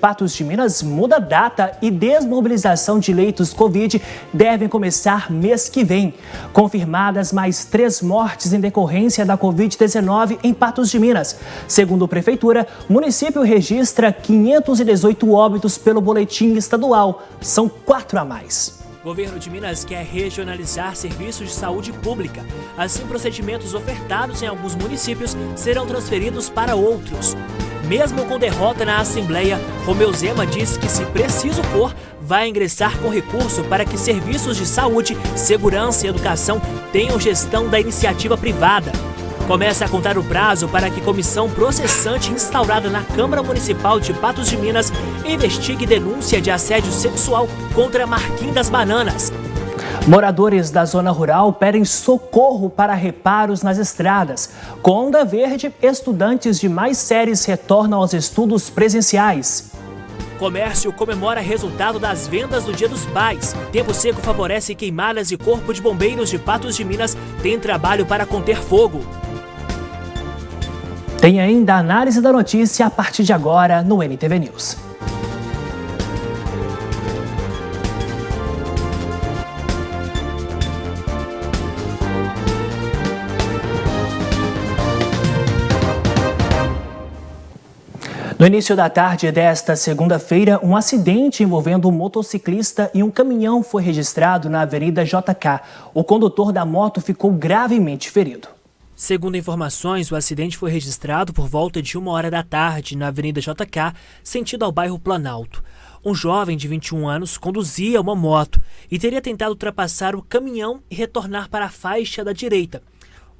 Patos de Minas muda a data e desmobilização de leitos Covid devem começar mês que vem. Confirmadas mais 3 mortes em decorrência da Covid-19 em Patos de Minas. Segundo a Prefeitura, o município registra 518 óbitos pelo boletim estadual. São 4 a mais. O governo de Minas quer regionalizar serviços de saúde pública. Assim, procedimentos ofertados em alguns municípios serão transferidos para outros. Mesmo com derrota na Assembleia, Romeu Zema disse que, se preciso for, vai ingressar com recurso para que serviços de saúde, segurança e educação tenham gestão da iniciativa privada. Começa a contar o prazo para que comissão processante instaurada na Câmara Municipal de Patos de Minas investigue denúncia de assédio sexual contra Marquinhos das Bananas. Moradores da zona rural pedem socorro para reparos nas estradas. Com onda verde, estudantes de mais séries retornam aos estudos presenciais. Comércio comemora resultado das vendas do Dia dos Pais. Tempo seco favorece queimadas e Corpo de Bombeiros de Patos de Minas tem trabalho para conter fogo. Tem ainda a análise da notícia a partir de agora no NTV News. No início da tarde desta segunda-feira, um acidente envolvendo um motociclista e um caminhão foi registrado na Avenida JK. O condutor da moto ficou gravemente ferido. Segundo informações, o acidente foi registrado por volta de 1h da tarde na Avenida JK, sentido ao bairro Planalto. Um jovem de 21 anos conduzia uma moto e teria tentado ultrapassar o caminhão e retornar para a faixa da direita.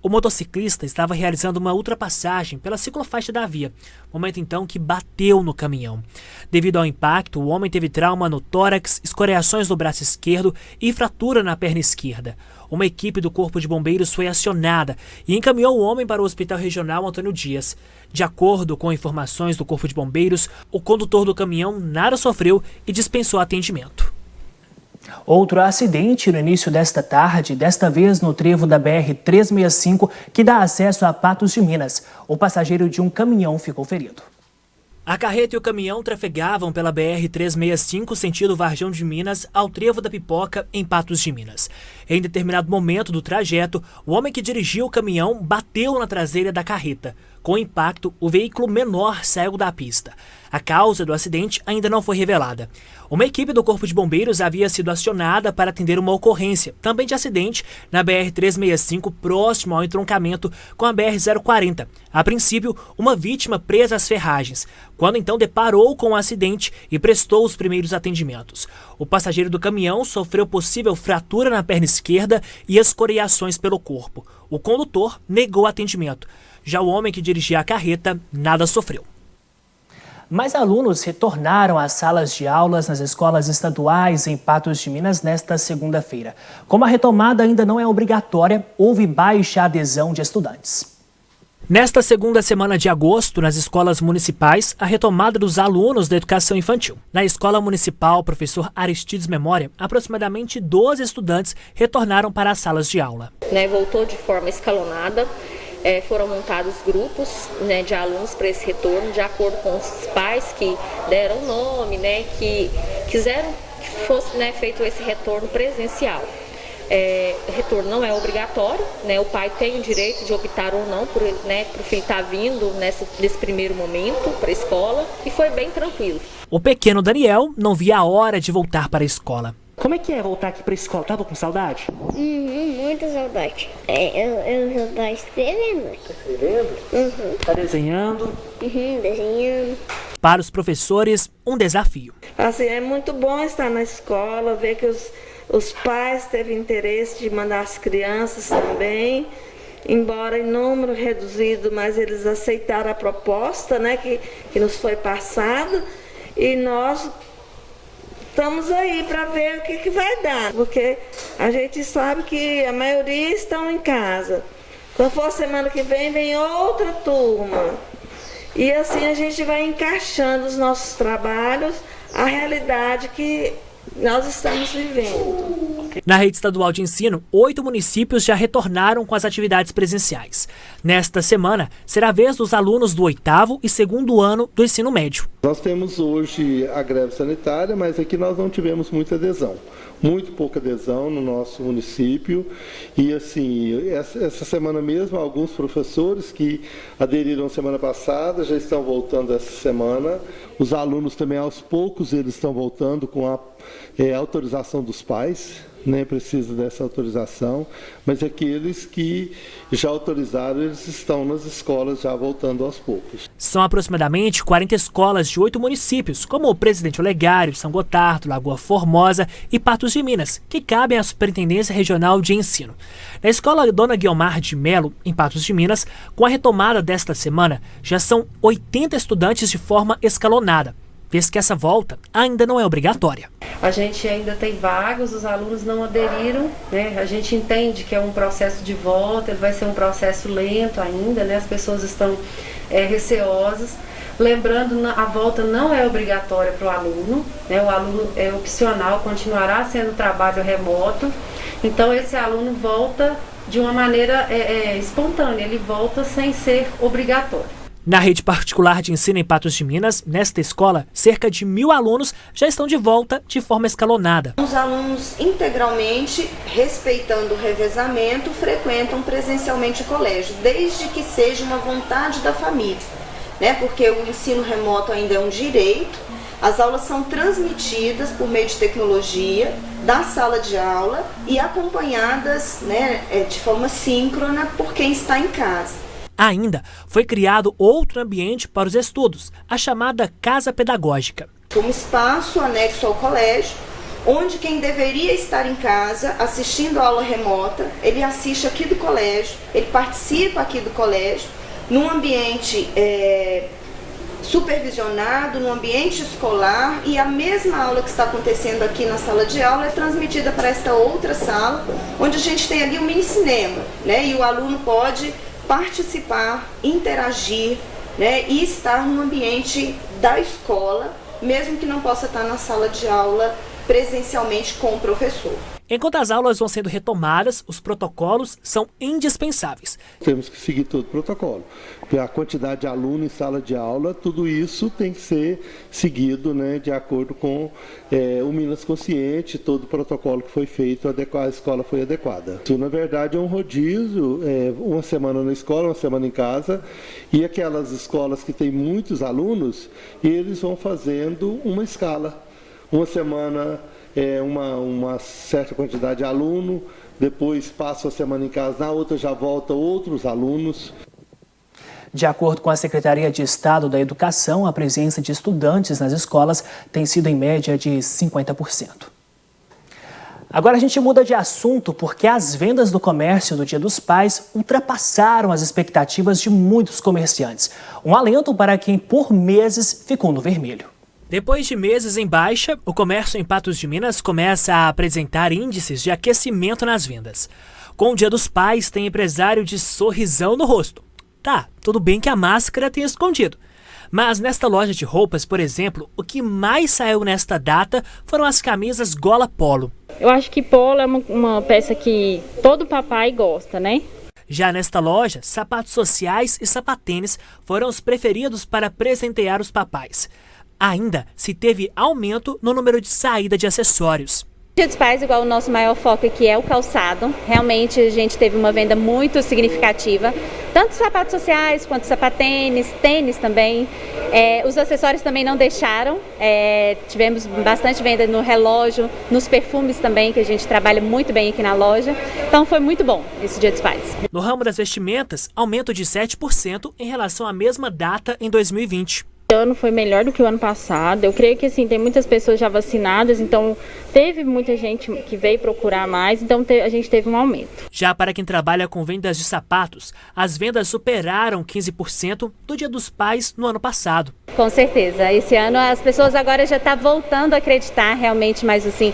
O motociclista estava realizando uma ultrapassagem pela ciclofaixa da via, momento então que bateu no caminhão. Devido ao impacto, o homem teve trauma no tórax, escoriações no braço esquerdo e fratura na perna esquerda. Uma equipe do Corpo de Bombeiros foi acionada e encaminhou o homem para o Hospital Regional Antônio Dias. De acordo com informações do Corpo de Bombeiros, o condutor do caminhão nada sofreu e dispensou atendimento. Outro acidente no início desta tarde, desta vez no trevo da BR-365, que dá acesso a Patos de Minas. O passageiro de um caminhão ficou ferido. A carreta e o caminhão trafegavam pela BR-365, sentido Varjão de Minas, ao trevo da Pipoca, em Patos de Minas. Em determinado momento do trajeto, o homem que dirigia o caminhão bateu na traseira da carreta. Com o impacto, o veículo menor saiu da pista. A causa do acidente ainda não foi revelada. Uma equipe do Corpo de Bombeiros havia sido acionada para atender uma ocorrência, também de acidente, na BR-365, próximo ao entroncamento com a BR-040. A princípio, uma vítima presa às ferragens, quando então deparou com o acidente e prestou os primeiros atendimentos. O passageiro do caminhão sofreu possível fratura na perna esquerda e escoriações pelo corpo. O condutor negou atendimento. Já o homem que dirigia a carreta nada sofreu. Mais alunos retornaram às salas de aulas nas escolas estaduais em Patos de Minas nesta segunda-feira. Como a retomada ainda não é obrigatória, houve baixa adesão de estudantes. Nesta segunda semana de agosto, nas escolas municipais, a retomada dos alunos da educação infantil. Na Escola Municipal Professor Aristides Memória, aproximadamente 12 estudantes retornaram para as salas de aula. Voltou de forma escalonada. Foram montados grupos de alunos para esse retorno, de acordo com os pais que deram nome, que quiseram que fosse feito esse retorno presencial. O retorno não é obrigatório, o pai tem o direito de optar ou não por o filho estar vindo nesse primeiro momento para a escola, e foi bem tranquilo. O pequeno Daniel não via a hora de voltar para a escola. Como é que é voltar aqui para a escola? Tava com saudade? Muita saudade. Eu já estou escrevendo. Tá escrevendo? Tá desenhando? Desenhando. Para os professores, um desafio. Assim, é muito bom estar na escola, ver que os pais teve interesse de mandar as crianças também, embora em número reduzido, mas eles aceitaram a proposta que nos foi passada, e nós estamos aí para ver o que vai dar, porque a gente sabe que a maioria estão em casa. Quando for semana que vem outra turma. E assim a gente vai encaixando os nossos trabalhos à realidade que nós estamos vivendo. Na rede estadual de ensino, 8 municípios já retornaram com as atividades presenciais. Nesta semana, será a vez dos alunos do 8º e 2º ano do ensino médio. Nós temos hoje a greve sanitária, mas aqui nós não tivemos muita adesão. Muito pouca adesão no nosso município. E assim, essa semana mesmo, alguns professores que aderiram semana passada já estão voltando essa semana. Os alunos também, aos poucos, eles estão voltando com a autorização dos pais. Nem precisa dessa autorização, mas aqueles que já autorizaram, eles estão nas escolas já voltando aos poucos. São aproximadamente 40 escolas de 8 municípios, como o Presidente Olegário, São Gotardo, Lagoa Formosa e Patos de Minas, que cabem à Superintendência Regional de Ensino. Na escola Dona Guiomar de Melo, em Patos de Minas, com a retomada desta semana, já são 80 estudantes de forma escalonada, vez que essa volta ainda não é obrigatória. A gente ainda tem vagas, os alunos não aderiram, né? A gente entende que é um processo de volta, ele vai ser um processo lento ainda, né? As pessoas estão receosas. Lembrando, a volta não é obrigatória para o aluno, né? O aluno é opcional, continuará sendo trabalho remoto. Então esse aluno volta de uma maneira espontânea, ele volta sem ser obrigatório. Na rede particular de ensino em Patos de Minas, nesta escola, cerca de 1.000 alunos já estão de volta de forma escalonada. Os alunos integralmente, respeitando o revezamento, frequentam presencialmente o colégio, desde que seja uma vontade da família, né? Porque o ensino remoto ainda é um direito, as aulas são transmitidas por meio de tecnologia da sala de aula e acompanhadas, né, de forma síncrona por quem está em casa. Ainda foi criado outro ambiente para os estudos, a chamada Casa Pedagógica. Um espaço anexo ao colégio, onde quem deveria estar em casa assistindo a aula remota, ele assiste aqui do colégio, ele participa aqui do colégio, num ambiente supervisionado, num ambiente escolar, e a mesma aula que está acontecendo aqui na sala de aula é transmitida para esta outra sala, onde a gente tem ali um mini cinema, né? E o aluno pode participar, interagir, né, e estar no ambiente da escola, mesmo que não possa estar na sala de aula presencialmente com o professor. Enquanto as aulas vão sendo retomadas, os protocolos são indispensáveis. Temos que seguir todo o protocolo. A quantidade de aluno em sala de aula, tudo isso tem que ser seguido, né, de acordo com o Minas Consciente, todo o protocolo que foi feito, a escola foi adequada. Isso, na verdade, é um rodízio, uma semana na escola, uma semana em casa, e aquelas escolas que têm muitos alunos, eles vão fazendo uma escala. Uma semana uma certa quantidade de aluno, depois passa a semana em casa, na outra já volta outros alunos. De acordo com a Secretaria de Estado da Educação, a presença de estudantes nas escolas tem sido em média de 50%. Agora a gente muda de assunto porque as vendas do comércio do Dia dos Pais ultrapassaram as expectativas de muitos comerciantes. Um alento para quem por meses ficou no vermelho. Depois de meses em baixa, o comércio em Patos de Minas começa a apresentar índices de aquecimento nas vendas. Com o Dia dos Pais, tem empresário de sorrisão no rosto. Tá, tudo bem que a máscara tenha escondido. Mas nesta loja de roupas, por exemplo, o que mais saiu nesta data foram as camisas gola polo. Eu acho que polo é uma peça que todo papai gosta, né? Já nesta loja, sapatos sociais e sapatênis foram os preferidos para presentear os papais. Ainda se teve aumento no número de saída de acessórios. Dia dos Pais, igual o nosso maior foco aqui é o calçado. Realmente a gente teve uma venda muito significativa, tanto sapatos sociais quanto sapatênis, tênis também. Os acessórios também não deixaram, tivemos bastante venda no relógio, nos perfumes também, que a gente trabalha muito bem aqui na loja. Então foi muito bom esse Dia dos Pais. No ramo das vestimentas, aumento de 7% em relação à mesma data em 2020. O ano foi melhor do que o ano passado. Eu creio que assim, tem muitas pessoas já vacinadas, então teve muita gente que veio procurar mais, então a gente teve um aumento. Já para quem trabalha com vendas de sapatos, as vendas superaram 15% do Dia dos Pais no ano passado. Com certeza. Esse ano as pessoas agora já estão voltando a acreditar realmente mais assim,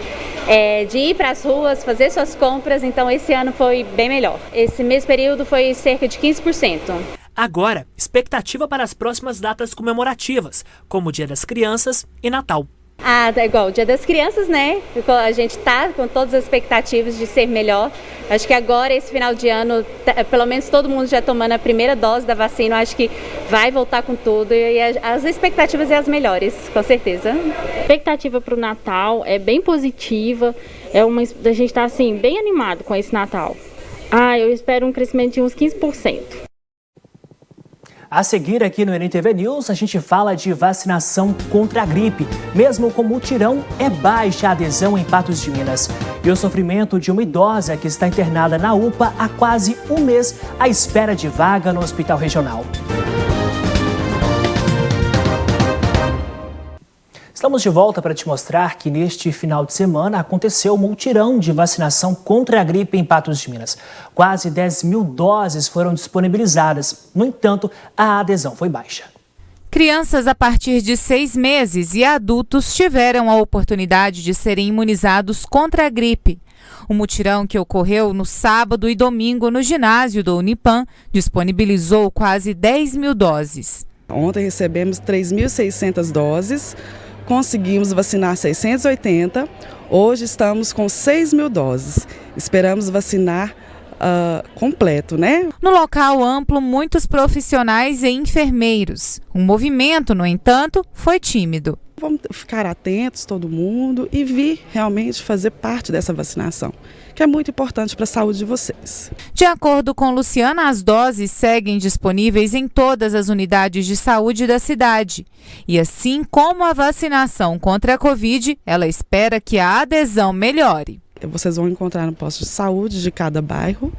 de ir para as ruas, fazer suas compras, então esse ano foi bem melhor. Esse mesmo período foi cerca de 15%. Agora, expectativa para as próximas datas comemorativas, como o Dia das Crianças e Natal. É igual o Dia das Crianças, né? A gente tá com todas as expectativas de ser melhor. Acho que agora, esse final de ano, pelo menos todo mundo já tomando a primeira dose da vacina, acho que vai voltar com tudo e as expectativas são as melhores, com certeza. A expectativa para o Natal é bem positiva, a gente está assim, bem animado com esse Natal. Eu espero um crescimento de uns 15%. A seguir aqui no NTV News, a gente fala de vacinação contra a gripe. Mesmo com mutirão, é baixa a adesão em Patos de Minas. E o sofrimento de uma idosa que está internada na UPA há quase um mês à espera de vaga no hospital regional. Estamos de volta para te mostrar que neste final de semana aconteceu um mutirão de vacinação contra a gripe em Patos de Minas. Quase 10 mil doses foram disponibilizadas. No entanto, a adesão foi baixa. Crianças a partir de 6 meses e adultos tiveram a oportunidade de serem imunizados contra a gripe. O mutirão, que ocorreu no sábado e domingo no ginásio do Unipam, disponibilizou quase 10 mil doses. Ontem recebemos 3.600 doses. Conseguimos vacinar 680, hoje estamos com 6 mil doses. Esperamos vacinar completo, né? No local amplo, muitos profissionais e enfermeiros. O movimento, no entanto, foi tímido. Vamos ficar atentos, todo mundo, e vir realmente fazer parte dessa vacinação, que é muito importante para a saúde de vocês. De acordo com Luciana, as doses seguem disponíveis em todas as unidades de saúde da cidade. E assim como a vacinação contra a Covid, ela espera que a adesão melhore. Vocês vão encontrar no posto de saúde de cada bairro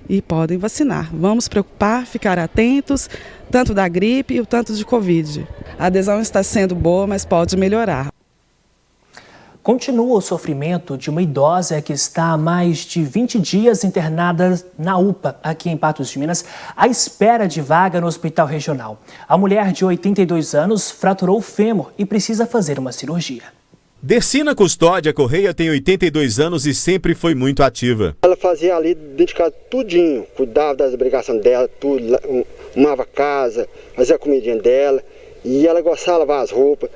e podem vacinar. Vamos preocupar, ficar atentos, tanto da gripe e o tanto de Covid. A adesão está sendo boa, mas pode melhorar. Continua o sofrimento de uma idosa que está há mais de 20 dias internada na UPA, aqui em Patos de Minas, à espera de vaga no hospital regional. A mulher de 82 anos fraturou o fêmur e precisa fazer uma cirurgia. Dercina Custódia Correia tem 82 anos e sempre foi muito ativa. Ela fazia ali dentro de casa tudinho, cuidava das obrigações dela, tudo, arrumava a casa, fazia a comidinha dela. E ela gostava de lavar as roupas,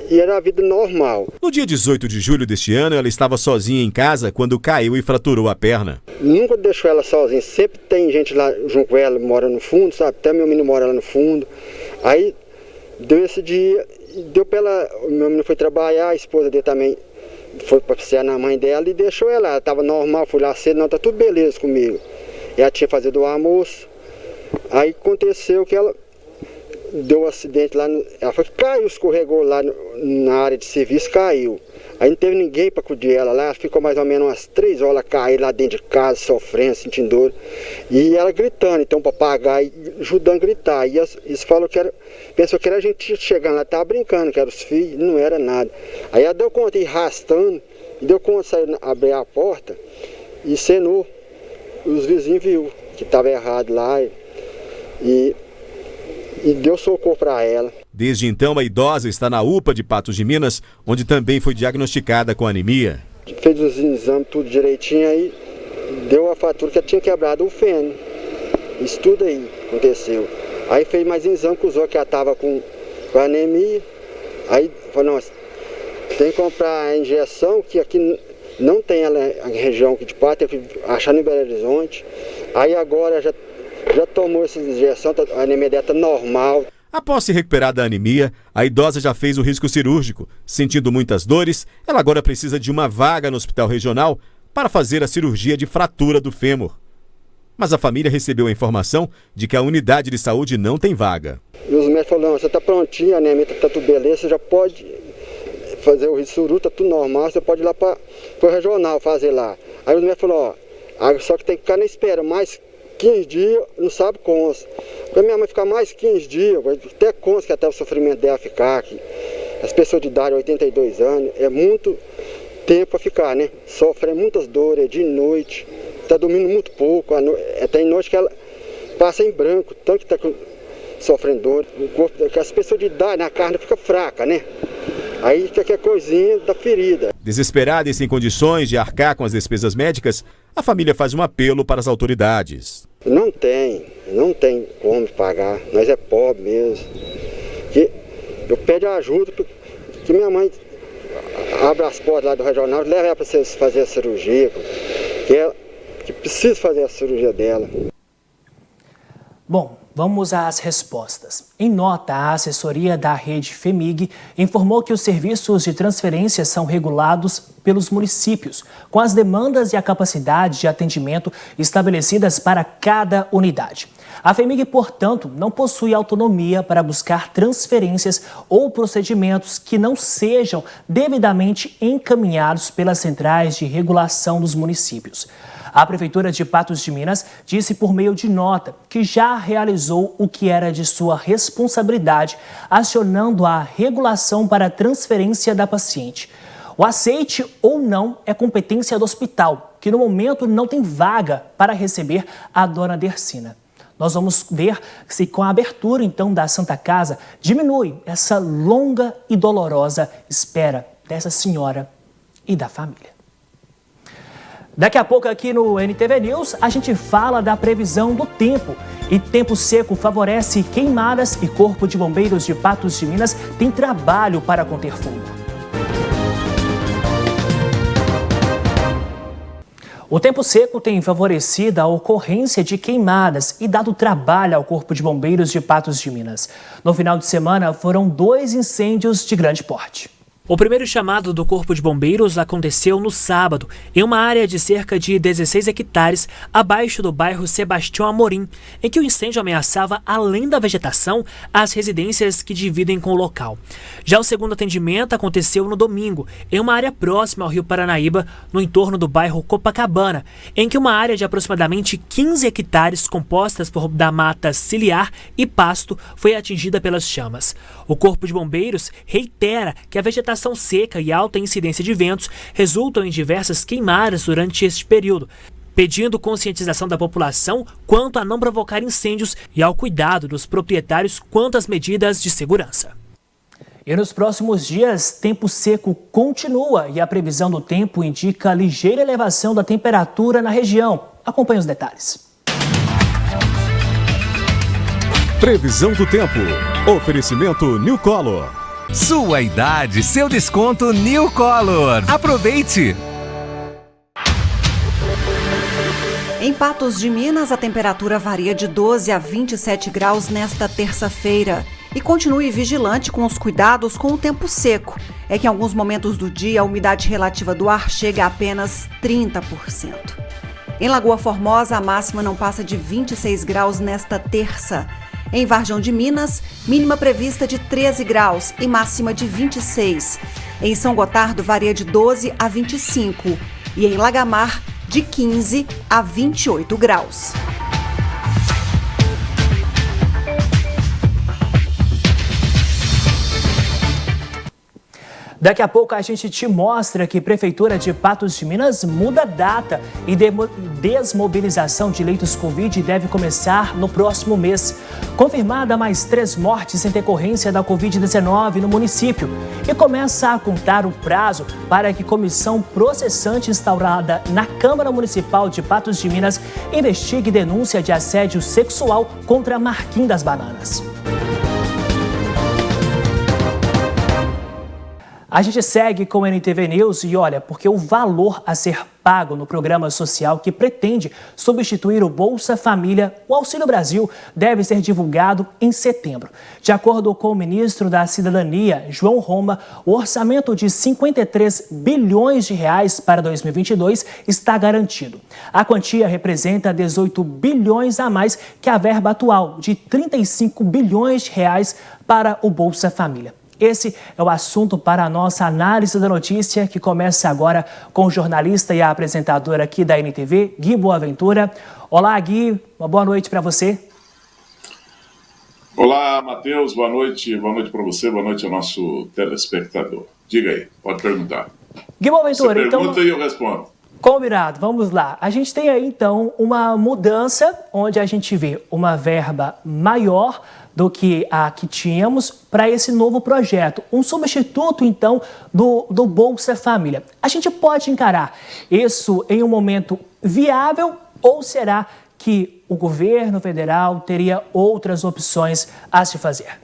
e era a vida normal. No dia 18 de julho deste ano, ela estava sozinha em casa quando caiu e fraturou a perna. Nunca deixou ela sozinha, sempre tem gente lá junto com ela, mora no fundo, sabe? Até meu menino mora lá no fundo. Aí deu esse dia, deu pra ela, meu menino foi trabalhar, a esposa dele também foi passear na mãe dela e deixou ela estava normal, fui lá cedo, não, tá tudo beleza comigo. E ela tinha que fazer do almoço, aí aconteceu que ela deu um acidente lá, ela foi, caiu, escorregou lá na área de serviço, caiu. Aí não teve ninguém para cuidar ela lá, ela ficou mais ou menos umas 3 horas cair lá dentro de casa, sofrendo, sentindo dor. E ela gritando, então, para pagar, ajudando a gritar. E eles falaram que era, pensou que era a gente chegando lá, estava brincando, que eram os filhos, não era nada. Aí ela deu conta de ir arrastando, deu conta de sair, abrir a porta e cenou. Os vizinhos viram que estava errado lá e deu socorro para ela. Desde então, a idosa está na UPA de Patos de Minas, onde também foi diagnosticada com anemia. Fez os exames tudo direitinho, aí deu a fatura que ela tinha quebrado o fêmur. Isso tudo aí aconteceu. Aí fez mais exame, acusou que ela estava com anemia. Aí falou, não, tem que comprar a injeção, que aqui não tem ela na região aqui de Patos, tem que achar no Belo Horizonte. Aí agora já tomou essa injeção, a anemia dela está normal. Após se recuperar da anemia, a idosa já fez o risco cirúrgico. Sentindo muitas dores, ela agora precisa de uma vaga no hospital regional para fazer a cirurgia de fratura do fêmur. Mas a família recebeu a informação de que a unidade de saúde não tem vaga. E os médicos falaram, você está prontinho, a anemia está tudo beleza, você já pode fazer o risco cirúrgico, está tudo normal, você pode ir lá para o regional fazer lá. Aí os médicos falaram, só que tem que ficar na espera, mais 15 dias, não sabe como. Porque minha mãe ficar mais 15 dias, até consta que até o sofrimento dela ficar aqui. As pessoas de idade, 82 anos, é muito tempo para ficar, né? Sofre muitas dores, de noite, está dormindo muito pouco, até em noite que ela passa em branco, tanto que está sofrendo dor. O corpo, as pessoas de idade, a carne fica fraca, né? Aí qualquer coisinha da ferida. Desesperada e sem condições de arcar com as despesas médicas, a família faz um apelo para as autoridades. Não tem como pagar, nós é pobre mesmo. Eu peço ajuda, porque minha mãe abra as portas lá do regional, leva ela para fazer a cirurgia, que precisa fazer a cirurgia dela. Bom, vamos às respostas. Em nota, a assessoria da rede FEMIG informou que os serviços de transferência são regulados pelos municípios, com as demandas e a capacidade de atendimento estabelecidas para cada unidade. A FEMIG, portanto, não possui autonomia para buscar transferências ou procedimentos que não sejam devidamente encaminhados pelas centrais de regulação dos municípios. A Prefeitura de Patos de Minas disse por meio de nota que já realizou o que era de sua responsabilidade, acionando a regulação para a transferência da paciente. O aceite ou não é competência do hospital, que no momento não tem vaga para receber a dona Dercina. Nós vamos ver se com a abertura, então, da Santa Casa, diminui essa longa e dolorosa espera dessa senhora e da família. Daqui a pouco aqui no NTV News, a gente fala da previsão do tempo. E tempo seco favorece queimadas e Corpo de Bombeiros de Patos de Minas tem trabalho para conter fogo. O tempo seco tem favorecido a ocorrência de queimadas e dado trabalho ao Corpo de Bombeiros de Patos de Minas. No final de semana, foram 2 incêndios de grande porte. O primeiro chamado do Corpo de Bombeiros aconteceu no sábado, em uma área de cerca de 16 hectares, abaixo do bairro Sebastião Amorim, em que o incêndio ameaçava, além da vegetação, as residências que dividem com o local. Já o segundo atendimento aconteceu no domingo, em uma área próxima ao Rio Paranaíba, no entorno do bairro Copacabana, em que uma área de aproximadamente 15 hectares, compostas da mata ciliar e pasto, foi atingida pelas chamas. O Corpo de Bombeiros reitera que a vegetação seca e alta incidência de ventos resultam em diversas queimadas durante este período, pedindo conscientização da população quanto a não provocar incêndios e ao cuidado dos proprietários quanto às medidas de segurança. E nos próximos dias, tempo seco continua e a previsão do tempo indica ligeira elevação da temperatura na região. Acompanhe os detalhes. Previsão do tempo. Oferecimento New Color. Sua idade, seu desconto New Color. Aproveite! Em Patos de Minas, a temperatura varia de 12 a 27 graus nesta terça-feira. E continue vigilante com os cuidados com o tempo seco. É que em alguns momentos do dia a umidade relativa do ar chega a apenas 30%. Em Lagoa Formosa, a máxima não passa de 26 graus nesta terça. Em Varjão de Minas, mínima prevista de 13 graus e máxima de 26. Em São Gotardo, varia de 12 a 25. E em Lagamar, de 15 a 28 graus. Daqui a pouco a gente te mostra que a Prefeitura de Patos de Minas muda a data e desmobilização de leitos Covid deve começar no próximo mês. Confirmada mais 3 mortes em decorrência da Covid-19 no município. E começa a contar o prazo para que comissão processante instaurada na Câmara Municipal de Patos de Minas investigue denúncia de assédio sexual contra Marquinhos das Bananas. A gente segue com o NTV News e olha, porque o valor a ser pago no programa social que pretende substituir o Bolsa Família, o Auxílio Brasil, deve ser divulgado em setembro. De acordo com o ministro da Cidadania, João Roma, o orçamento de 53 bilhões de reais para 2022 está garantido. A quantia representa 18 bilhões a mais que a verba atual de 35 bilhões de reais para o Bolsa Família. Esse é o assunto para a nossa análise da notícia, que começa agora com o jornalista e a apresentadora aqui da NTV, Gui Boaventura. Olá, Gui, uma boa noite para você. Olá, Matheus, boa noite para você, boa noite ao nosso telespectador. Diga aí, pode perguntar. Gui Boaventura, você pergunta e eu respondo. Combinado, vamos lá. A gente tem aí, então, uma mudança onde a gente vê uma verba maior do que a que tínhamos para esse novo projeto. Um substituto, então, do Bolsa Família. A gente pode encarar isso em um momento viável ou será que o governo federal teria outras opções a se fazer?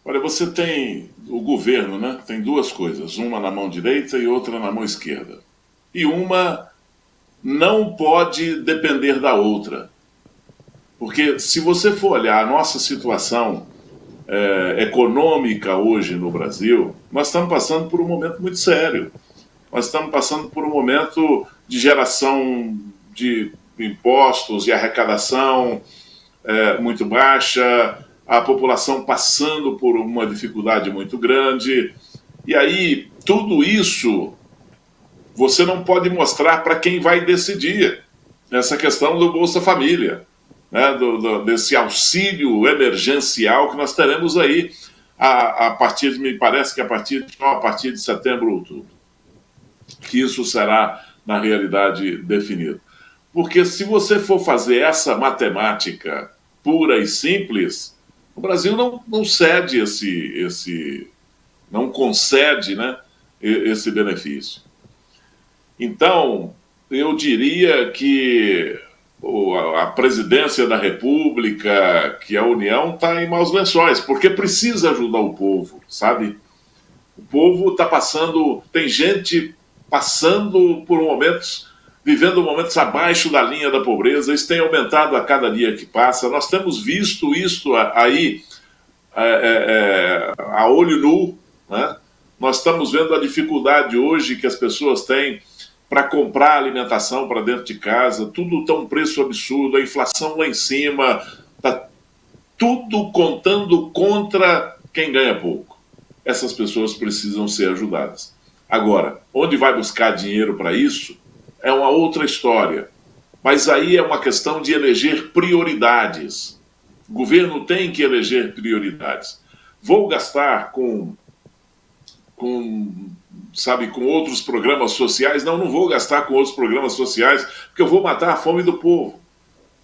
Olha, você tem o governo, né? Tem duas coisas, uma na mão direita e outra na mão esquerda. E uma não pode depender da outra. Porque se você for olhar a nossa situação econômica hoje no Brasil, nós estamos passando por um momento muito sério. Nós estamos passando por um momento de geração de impostos e arrecadação muito baixa, a população passando por uma dificuldade muito grande. E aí, tudo isso você não pode mostrar para quem vai decidir essa questão do Bolsa Família, né, desse auxílio emergencial que nós teremos aí a partir de, me parece que a partir de setembro, outubro, que isso será, na realidade, definido. Porque se você for fazer essa matemática pura e simples, o Brasil não cede não concede, né, esse benefício. Então, eu diria que a presidência da República, que a União, está em maus lençóis, porque precisa ajudar o povo, sabe? O povo está passando, tem gente passando por momentos, vivendo momentos abaixo da linha da pobreza, isso tem aumentado a cada dia que passa. Nós temos visto isso aí a olho nu, né? Nós estamos vendo a dificuldade hoje que as pessoas têm para comprar alimentação para dentro de casa, tudo está um preço absurdo, a inflação lá em cima, está tudo contando contra quem ganha pouco. Essas pessoas precisam ser ajudadas. Agora, onde vai buscar dinheiro para isso é uma outra história. Mas aí é uma questão de eleger prioridades. O governo tem que eleger prioridades. Vou gastar com outros programas sociais? Não vou gastar com outros programas sociais, porque eu vou matar a fome do povo.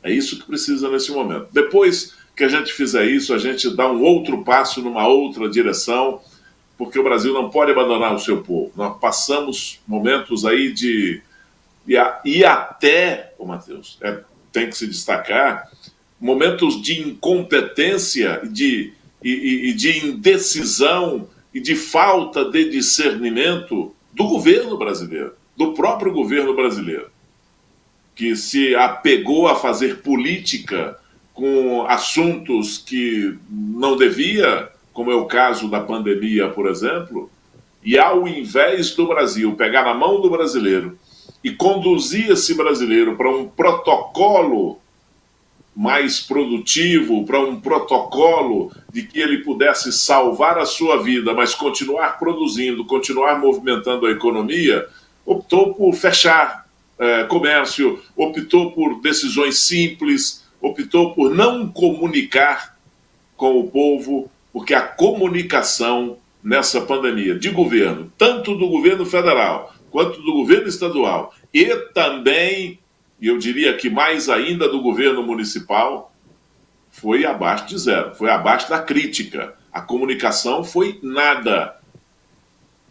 É isso que precisa nesse momento. Depois que a gente fizer isso, a gente dá um outro passo numa outra direção, porque o Brasil não pode abandonar o seu povo. Nós passamos momentos aí e até, Matheus, tem que se destacar, momentos de incompetência e de indecisão e de falta de discernimento do governo brasileiro, do próprio governo brasileiro, que se apegou a fazer política com assuntos que não devia, como é o caso da pandemia, por exemplo, e ao invés do Brasil pegar na mão do brasileiro e conduzir esse brasileiro para um protocolo mais produtivo, para um protocolo de que ele pudesse salvar a sua vida, mas continuar produzindo, continuar movimentando a economia, optou por fechar comércio, optou por decisões simples, optou por não comunicar com o povo, porque a comunicação nessa pandemia de governo, tanto do governo federal quanto do governo estadual e também, e eu diria que mais ainda do governo municipal, foi abaixo de zero, foi abaixo da crítica. A comunicação foi nada.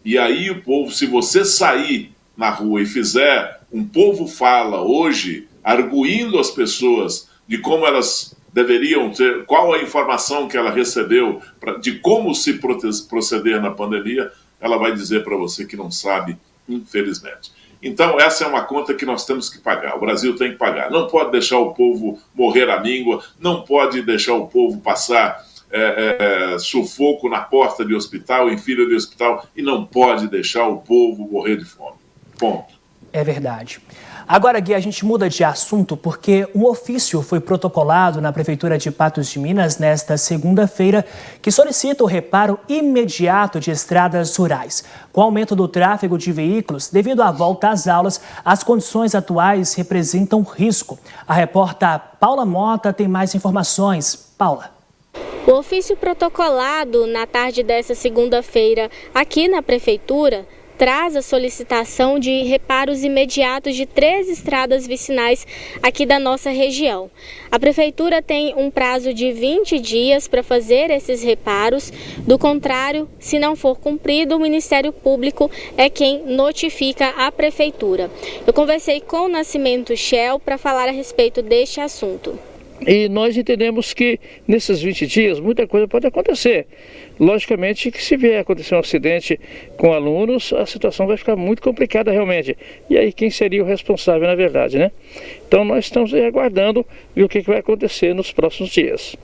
E aí o povo, se você sair na rua e fizer um povo fala hoje, arguindo as pessoas de como elas deveriam ter, qual a informação que ela recebeu de como se proceder na pandemia, ela vai dizer para você que não sabe, infelizmente. Então, essa é uma conta que nós temos que pagar. O Brasil tem que pagar. Não pode deixar o povo morrer à míngua, não pode deixar o povo passar sufoco na porta de hospital, em fila de hospital, e não pode deixar o povo morrer de fome. Ponto. É verdade. Agora, Gui, a gente muda de assunto porque um ofício foi protocolado na Prefeitura de Patos de Minas nesta segunda-feira que solicita o reparo imediato de estradas rurais. Com o aumento do tráfego de veículos, devido à volta às aulas, as condições atuais representam risco. A repórter Paula Mota tem mais informações. Paula. O ofício protocolado na tarde desta segunda-feira aqui na Prefeitura traz a solicitação de reparos imediatos de 3 estradas vicinais aqui da nossa região. A Prefeitura tem um prazo de 20 dias para fazer esses reparos, do contrário, se não for cumprido, o Ministério Público é quem notifica a Prefeitura. Eu conversei com o Nascimento Shell para falar a respeito deste assunto. E nós entendemos que nesses 20 dias muita coisa pode acontecer. Logicamente que se vier acontecer um acidente com alunos, a situação vai ficar muito complicada realmente. E aí quem seria o responsável na verdade, né? Então nós estamos aguardando ver o que vai acontecer nos próximos dias.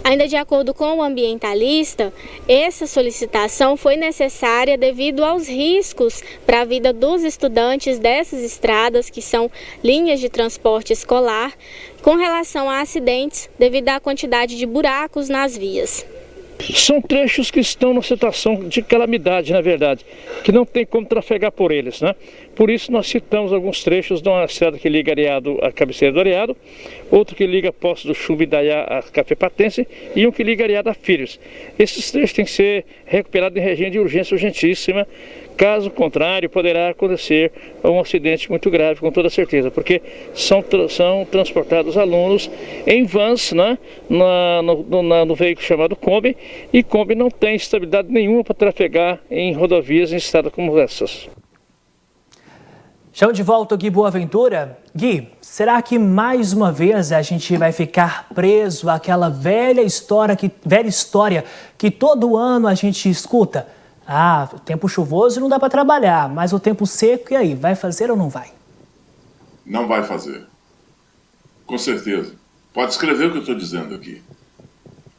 Ainda de acordo com o ambientalista, essa solicitação foi necessária devido aos riscos para a vida dos estudantes dessas estradas, que são linhas de transporte escolar, com relação a acidentes devido à quantidade de buracos nas vias. São trechos que estão numa situação de calamidade, na verdade, que não tem como trafegar por eles, né? Por isso nós citamos alguns trechos de uma estrada que liga Areado à cabeceira do Areado, outro que liga Poço do Chumbo e Indaiá a Cafepatense e um que liga Areado a Filhos. Esses trechos têm que ser recuperados em regime de urgência urgentíssima, caso contrário poderá acontecer um acidente muito grave, com toda certeza, porque são transportados alunos em vans, né, no veículo chamado Kombi, e Kombi não tem estabilidade nenhuma para trafegar em rodovias em estrada como essas. Chão de volta, Gui Boaventura. Gui, será que mais uma vez a gente vai ficar preso àquela velha história que todo ano a gente escuta? Ah, o tempo chuvoso não dá para trabalhar, mas o tempo seco, e aí, vai fazer ou não vai? Não vai fazer. Com certeza. Pode escrever o que eu estou dizendo aqui.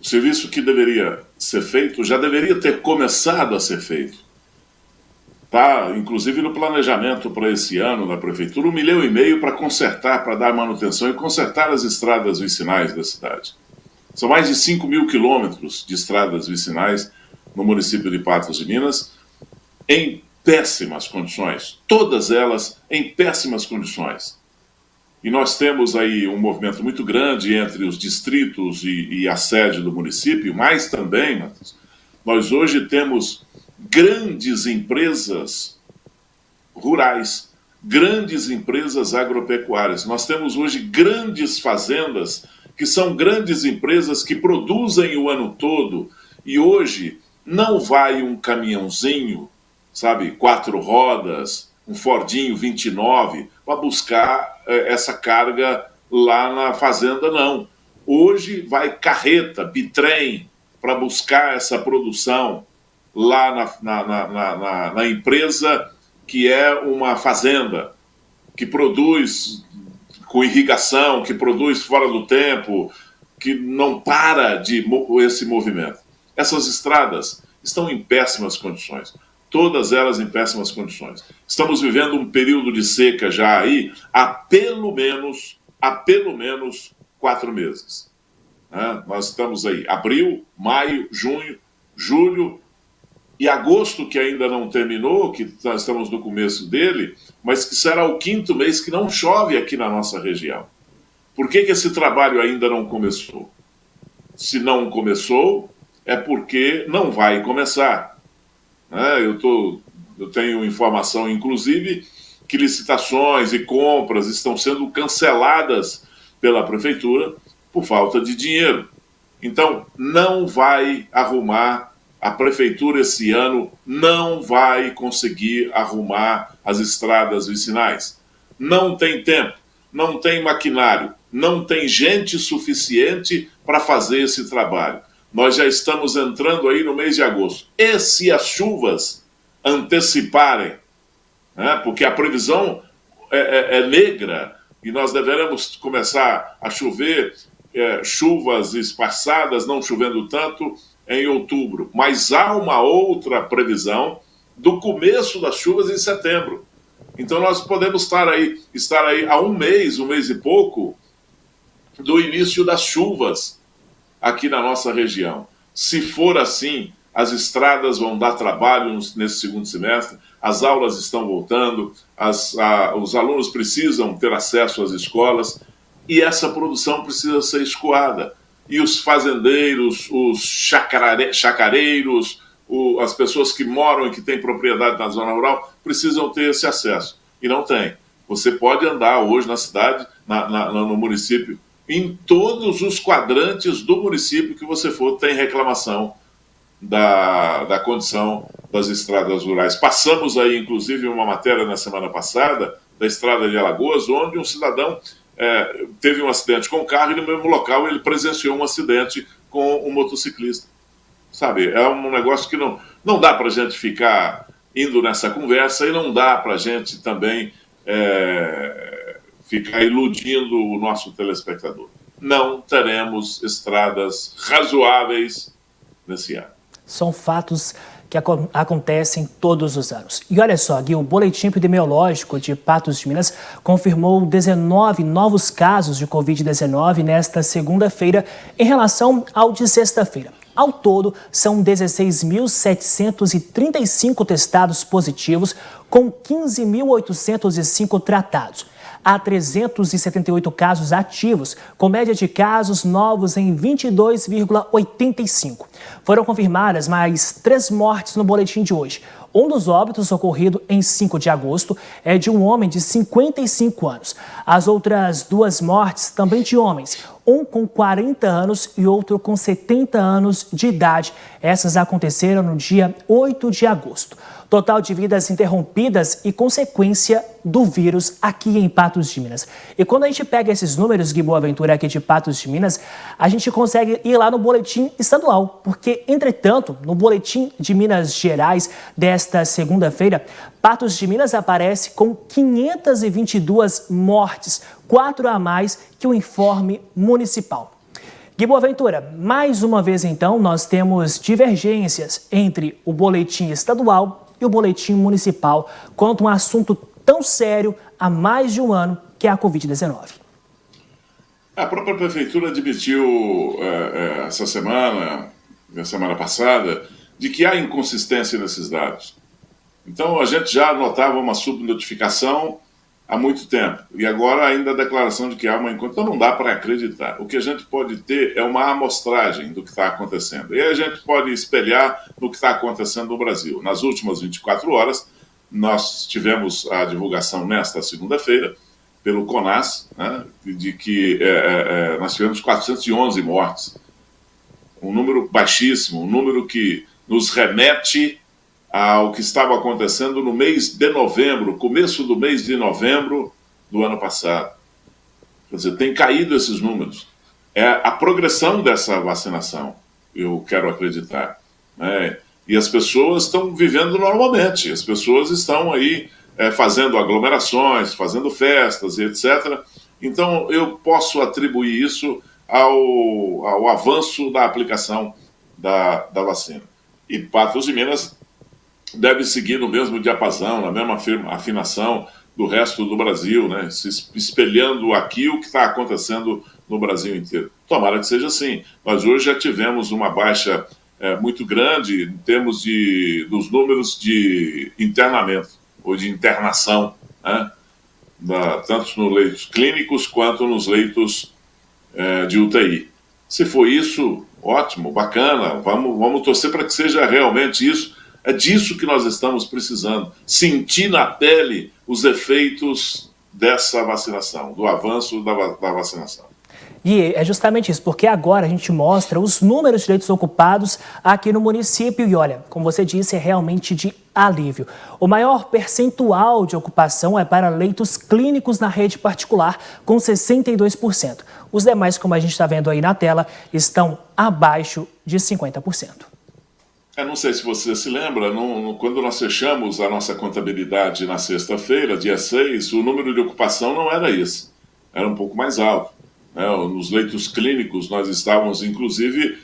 O serviço que deveria ser feito já deveria ter começado a ser feito. Tá, inclusive no planejamento para esse ano da Prefeitura, 1,5 milhão para consertar, para dar manutenção e consertar as estradas vicinais da cidade. São mais de 5 mil quilômetros de estradas vicinais no município de Patos de Minas, em péssimas condições, todas elas em péssimas condições. E nós temos aí um movimento muito grande entre os distritos e a sede do município, mas também, Matheus, nós hoje temos grandes empresas rurais, grandes empresas agropecuárias. Nós temos hoje grandes fazendas, que são grandes empresas que produzem o ano todo, e hoje não vai um caminhãozinho, sabe, 4 rodas, um Fordinho 29, para buscar essa carga lá na fazenda, não. Hoje vai carreta, bitrem, para buscar essa produção lá na empresa que é uma fazenda, que produz com irrigação, que produz fora do tempo, que não para esse movimento. Essas estradas estão em péssimas condições, todas elas em péssimas condições. Estamos vivendo um período de seca já aí há pelo menos 4 meses. Nós estamos aí, abril, maio, junho, julho e agosto, que ainda não terminou, que nós estamos no começo dele, mas que será o 5º mês que não chove aqui na nossa região. Por que esse trabalho ainda não começou? Se não começou, é porque não vai começar. Eu tenho informação, inclusive, que licitações e compras estão sendo canceladas pela Prefeitura por falta de dinheiro. Então, não vai arrumar, a Prefeitura esse ano não vai conseguir arrumar as estradas vicinais. Não tem tempo, não tem maquinário, não tem gente suficiente para fazer esse trabalho. Nós já estamos entrando aí no mês de agosto. E se as chuvas anteciparem, porque a previsão é negra, e nós deveremos começar a chover, chuvas espaçadas, não chovendo tanto, em outubro. Mas há uma outra previsão do começo das chuvas em setembro. Então nós podemos estar aí há um mês e pouco, do início das chuvas aqui na nossa região. Se for assim, as estradas vão dar trabalho nesse segundo semestre, as aulas estão voltando, os alunos precisam ter acesso às escolas, e essa produção precisa ser escoada. E os fazendeiros, os chacareiros, as pessoas que moram e que têm propriedade na zona rural, precisam ter esse acesso. E não tem. Você pode andar hoje na cidade, no município, em todos os quadrantes do município que você for, tem reclamação da condição das estradas rurais. Passamos aí, inclusive, uma matéria na semana passada, da estrada de Alagoas, onde um cidadão teve um acidente com o carro e no mesmo local ele presenciou um acidente com um motociclista. Sabe, é um negócio que não dá para a gente ficar indo nessa conversa e não dá para a gente também ficar iludindo o nosso telespectador. Não teremos estradas razoáveis nesse ano. São fatos que acontecem todos os anos. E olha só, Gui, o Boletim Epidemiológico de Patos de Minas confirmou 19 novos casos de Covid-19 nesta segunda-feira em relação ao de sexta-feira. Ao todo, são 16.735 testados positivos, com 15.805 tratados. Há 378 casos ativos, com média de casos novos em 22,85. Foram confirmadas mais 3 mortes no boletim de hoje. Um dos óbitos, ocorrido em 5 de agosto, é de um homem de 55 anos. As outras 2 mortes, também de homens, um com 40 anos e outro com 70 anos de idade. Essas aconteceram no dia 8 de agosto. Total de vidas interrompidas e consequência do vírus aqui em Patos de Minas. E quando a gente pega esses números, Gui Boaventura, aqui de Patos de Minas, a gente consegue ir lá no boletim estadual, porque, entretanto, no boletim de Minas Gerais desta segunda-feira, Patos de Minas aparece com 522 mortes, 4 a mais que o informe municipal. Gui Boaventura, mais uma vez então, nós temos divergências entre o boletim estadual e o boletim municipal quanto a um assunto tão sério há mais de um ano, que é a Covid-19. A própria prefeitura admitiu essa semana, na semana passada, de que há inconsistência nesses dados. Então a gente já notava uma subnotificação há muito tempo. E agora ainda a declaração de que há uma inconsistência. Então não dá para acreditar. O que a gente pode ter é uma amostragem do que está acontecendo. E a gente pode espelhar no que está acontecendo no Brasil. Nas últimas 24 horas, nós tivemos a divulgação nesta segunda-feira, pelo CONAS, né, de que nós tivemos 411 mortes. Um número baixíssimo, um número que nos remete ao que estava acontecendo no mês de novembro, começo do mês de novembro do ano passado. Quer dizer, tem caído esses números. É a progressão dessa vacinação, eu quero acreditar, né? E as pessoas estão vivendo normalmente, as pessoas estão aí fazendo aglomerações, fazendo festas e etc. Então, eu posso atribuir isso ao avanço da aplicação da vacina. E Patos de Minas deve seguir no mesmo diapasão, na mesma afinação do resto do Brasil, né? Se espelhando aqui o que está acontecendo no Brasil inteiro. Tomara que seja assim. Nós hoje já tivemos uma baixa muito grande em termos dos números de internamento ou de internação, né? Tanto nos leitos clínicos quanto nos leitos de UTI. Se for isso, ótimo, bacana, vamos torcer para que seja realmente isso. É disso que nós estamos precisando, sentir na pele os efeitos dessa vacinação, do avanço da vacinação. E é justamente isso, porque agora a gente mostra os números de leitos ocupados aqui no município e olha, como você disse, é realmente de alívio. O maior percentual de ocupação é para leitos clínicos na rede particular, com 62%. Os demais, como a gente está vendo aí na tela, estão abaixo de 50%. Eu não sei se você se lembra, quando nós fechamos a nossa contabilidade na sexta-feira, dia 6, o número de ocupação não era esse, era um pouco mais alto. Nos leitos clínicos nós estávamos, inclusive,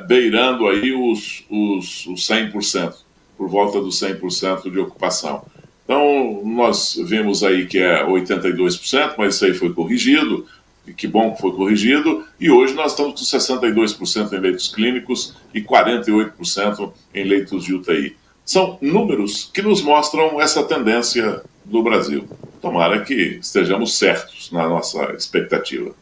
beirando aí os 100%, por volta dos 100% de ocupação. Então, nós vimos aí que é 82%, mas isso aí foi corrigido, e que bom que foi corrigido, e hoje nós estamos com 62% em leitos clínicos e 48% em leitos de UTI. São números que nos mostram essa tendência do Brasil. Tomara que estejamos certos na nossa expectativa.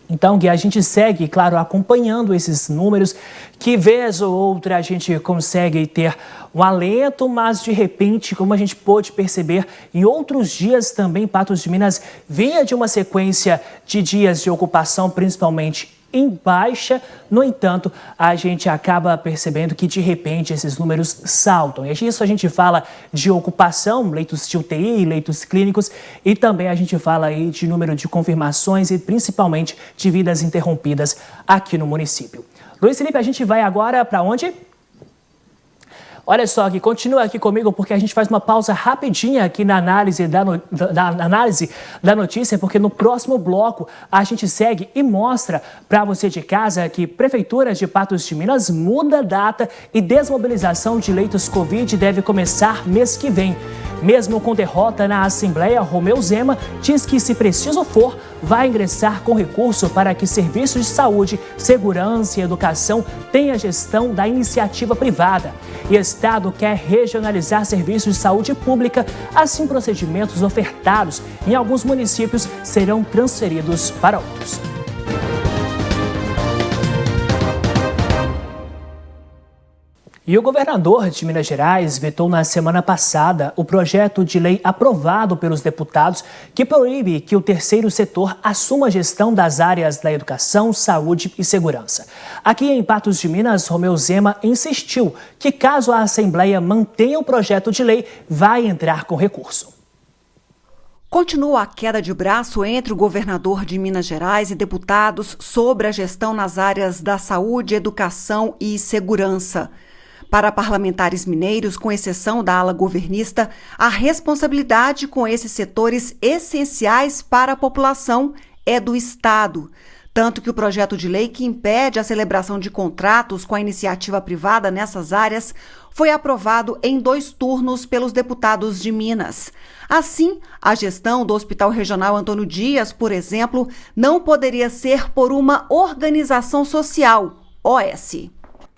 Então, Gui, a gente segue, claro, acompanhando esses números, que vez ou outra a gente consegue ter um alento, mas de repente, como a gente pôde perceber, em outros dias também Patos de Minas vinha de uma sequência de dias de ocupação, principalmente em baixa. No entanto, a gente acaba percebendo que, de repente, esses números saltam. E disso a gente fala de ocupação, leitos de UTI, leitos clínicos, e também a gente fala aí de número de confirmações e, principalmente, de vidas interrompidas aqui no município. Luiz Felipe, a gente vai agora para onde? Olha só, Gui, continua aqui comigo porque a gente faz uma pausa rapidinha aqui na análise da notícia, porque no próximo bloco a gente segue e mostra para você de casa que Prefeitura de Patos de Minas muda a data e desmobilização de leitos Covid deve começar mês que vem. Mesmo com derrota na Assembleia, Romeu Zema diz que, se preciso for, vai ingressar com recurso para que serviços de saúde, segurança e educação tenham gestão da iniciativa privada. E o Estado quer regionalizar serviços de saúde pública, assim procedimentos ofertados em alguns municípios serão transferidos para outros. E o governador de Minas Gerais vetou na semana passada o projeto de lei aprovado pelos deputados que proíbe que o terceiro setor assuma a gestão das áreas da educação, saúde e segurança. Aqui em Patos de Minas, Romeu Zema insistiu que, caso a Assembleia mantenha o projeto de lei, vai entrar com recurso. Continua a queda de braço entre o governador de Minas Gerais e deputados sobre a gestão nas áreas da saúde, educação e segurança. Para parlamentares mineiros, com exceção da ala governista, a responsabilidade com esses setores essenciais para a população é do Estado. Tanto que o projeto de lei que impede a celebração de contratos com a iniciativa privada nessas áreas foi aprovado em 2 turnos pelos deputados de Minas. Assim, a gestão do Hospital Regional Antônio Dias, por exemplo, não poderia ser por uma organização social, OS.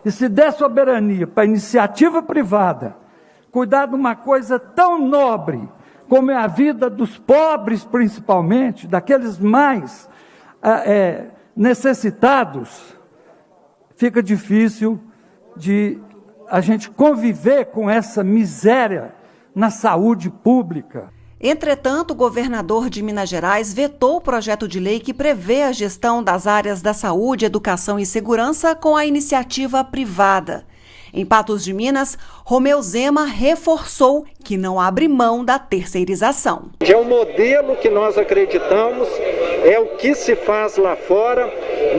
E se der soberania para a iniciativa privada cuidar de uma coisa tão nobre como é a vida dos pobres, principalmente, daqueles mais necessitados, fica difícil de a gente conviver com essa miséria na saúde pública. Entretanto, o governador de Minas Gerais vetou o projeto de lei que prevê a gestão das áreas da saúde, educação e segurança com a iniciativa privada. Em Patos de Minas, Romeu Zema reforçou que não abre mão da terceirização. É o modelo que nós acreditamos, é o que se faz lá fora,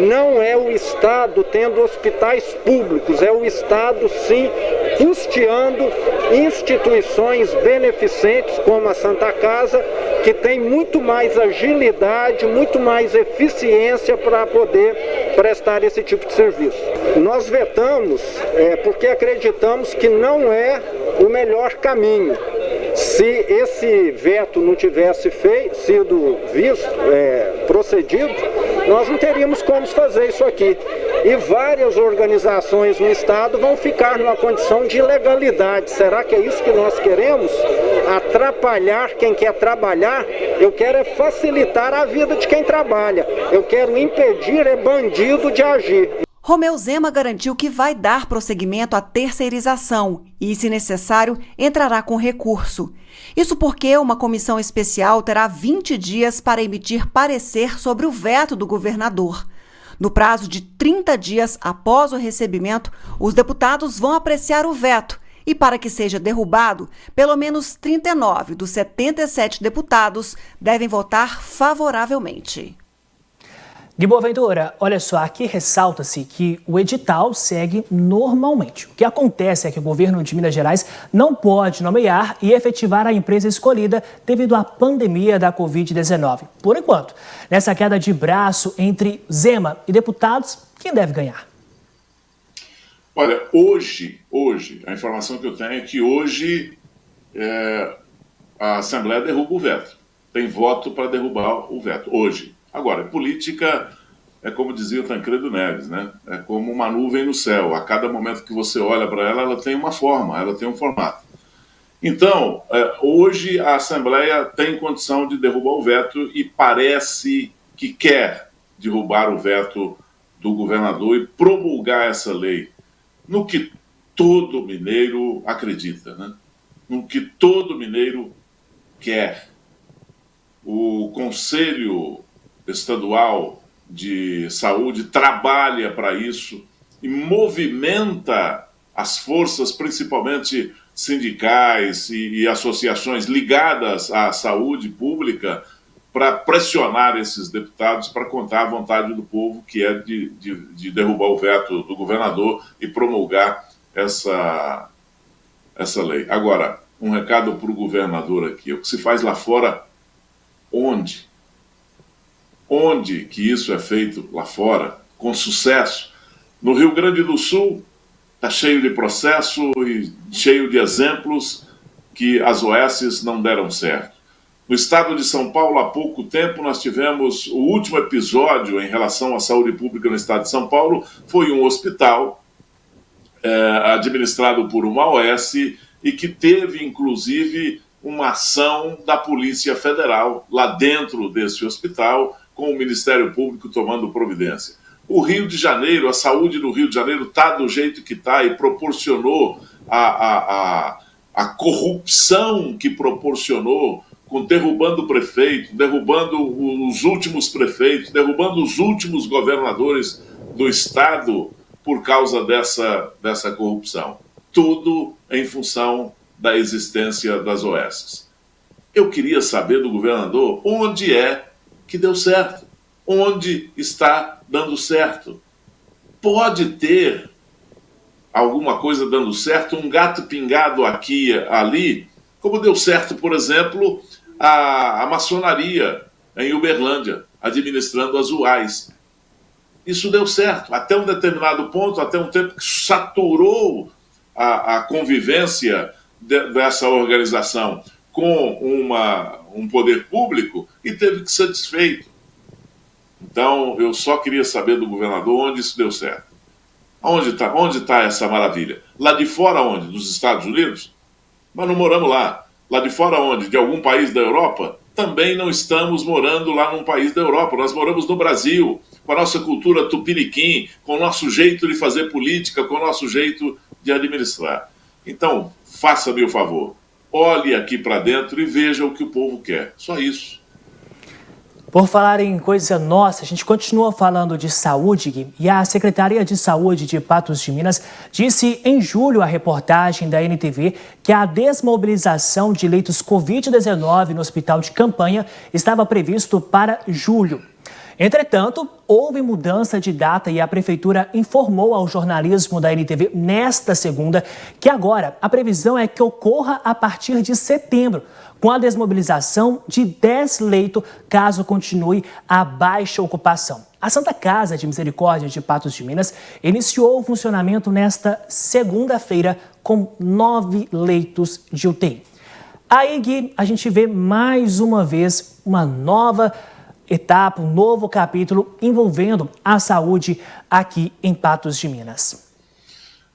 não é o Estado tendo hospitais públicos, é o Estado, sim, custeando instituições beneficentes como a Santa Casa, que tem muito mais agilidade, muito mais eficiência para poder prestar esse tipo de serviço. Nós vetamos porque acreditamos que não é o melhor caminho. Se esse veto não tivesse sido procedido, nós não teríamos como fazer isso aqui. E várias organizações no Estado vão ficar numa condição de ilegalidade. Será que é isso que nós queremos? Atrapalhar quem quer trabalhar? Eu quero facilitar a vida de quem trabalha. Eu quero impedir bandido de agir. Romeu Zema garantiu que vai dar prosseguimento à terceirização e, se necessário, entrará com recurso. Isso porque uma comissão especial terá 20 dias para emitir parecer sobre o veto do governador. No prazo de 30 dias após o recebimento, os deputados vão apreciar o veto e, para que seja derrubado, pelo menos 39 dos 77 deputados devem votar favoravelmente. De Boaventura, olha só, aqui ressalta-se que o edital segue normalmente. O que acontece é que o governo de Minas Gerais não pode nomear e efetivar a empresa escolhida devido à pandemia da Covid-19. Por enquanto, nessa queda de braço entre Zema e deputados, quem deve ganhar? Olha, hoje, a informação que eu tenho é que hoje a Assembleia derruba o veto. Tem voto para derrubar o veto, hoje. Agora, política é como dizia o Tancredo Neves, né? É como uma nuvem no céu. A cada momento que você olha para ela, ela tem uma forma, ela tem um formato. Então, hoje a Assembleia tem condição de derrubar o veto e parece que quer derrubar o veto do governador e promulgar essa lei no que todo mineiro acredita, né? No que todo mineiro quer. O Conselho Estadual de Saúde trabalha para isso e movimenta as forças, principalmente sindicais e associações ligadas à saúde pública, para pressionar esses deputados para contar a vontade do povo, que é de derrubar o veto do governador e promulgar essa lei. Agora, um recado para o governador aqui: o que se faz lá fora, onde? Onde que isso é feito lá fora, com sucesso? No Rio Grande do Sul, está cheio de processo e cheio de exemplos que as OSs não deram certo. No estado de São Paulo, há pouco tempo, nós tivemos o último episódio em relação à saúde pública no estado de São Paulo, foi um hospital administrado por uma OS e que teve, inclusive, uma ação da Polícia Federal lá dentro desse hospital, com o Ministério Público tomando providência. O Rio de Janeiro, a saúde do Rio de Janeiro está do jeito que está e proporcionou a corrupção que proporcionou, derrubando o prefeito, derrubando os últimos prefeitos, derrubando os últimos governadores do estado por causa dessa corrupção. Tudo em função da existência das OSs. Eu queria saber do governador onde é que deu certo, onde está dando certo. Pode ter alguma coisa dando certo, um gato pingado aqui e ali, como deu certo, por exemplo, a maçonaria em Uberlândia, administrando as UAIs. Isso deu certo, até um determinado ponto, até um tempo que saturou a convivência dessa organização com um poder público e teve que ser desfeito. Então, eu só queria saber do governador onde isso deu certo. Onde está essa maravilha? Lá de fora onde? Dos Estados Unidos? Mas não moramos lá. Lá de fora onde? De algum país da Europa? Também não estamos morando lá num país da Europa. Nós moramos no Brasil, com a nossa cultura tupiniquim, com o nosso jeito de fazer política, com o nosso jeito de administrar. Então, faça-me o favor. Olhe aqui para dentro e veja o que o povo quer. Só isso. Por falar em coisa nossa, a gente continua falando de saúde, Gui, e a Secretaria de Saúde de Patos de Minas disse em julho à reportagem da NTV que a desmobilização de leitos Covid-19 no hospital de campanha estava previsto para julho. Entretanto, houve mudança de data e a Prefeitura informou ao jornalismo da NTV nesta segunda que agora a previsão é que ocorra a partir de setembro, com a desmobilização de 10 leitos caso continue a baixa ocupação. A Santa Casa de Misericórdia de Patos de Minas iniciou o funcionamento nesta segunda-feira com 9 leitos de UTI. Aí, Gui, a gente vê mais uma vez uma nova etapa, um novo capítulo envolvendo a saúde aqui em Patos de Minas.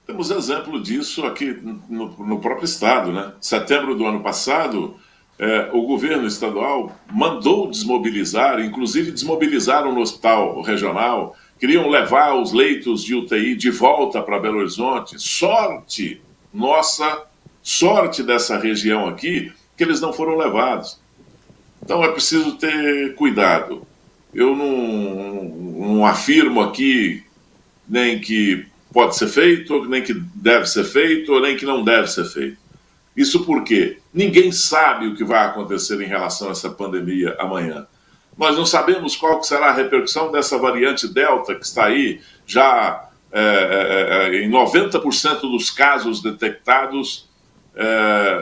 Temos exemplo disso aqui no próprio estado, né? Em setembro do ano passado, o governo estadual mandou desmobilizar, inclusive desmobilizaram no hospital regional, queriam levar os leitos de UTI de volta para Belo Horizonte. Sorte dessa região aqui, que eles não foram levados. Então é preciso ter cuidado. Eu não afirmo aqui nem que pode ser feito, nem que deve ser feito, ou nem que não deve ser feito. Isso porque ninguém sabe o que vai acontecer em relação a essa pandemia amanhã. Nós não sabemos qual que será a repercussão dessa variante Delta que está aí já em 90% dos casos detectados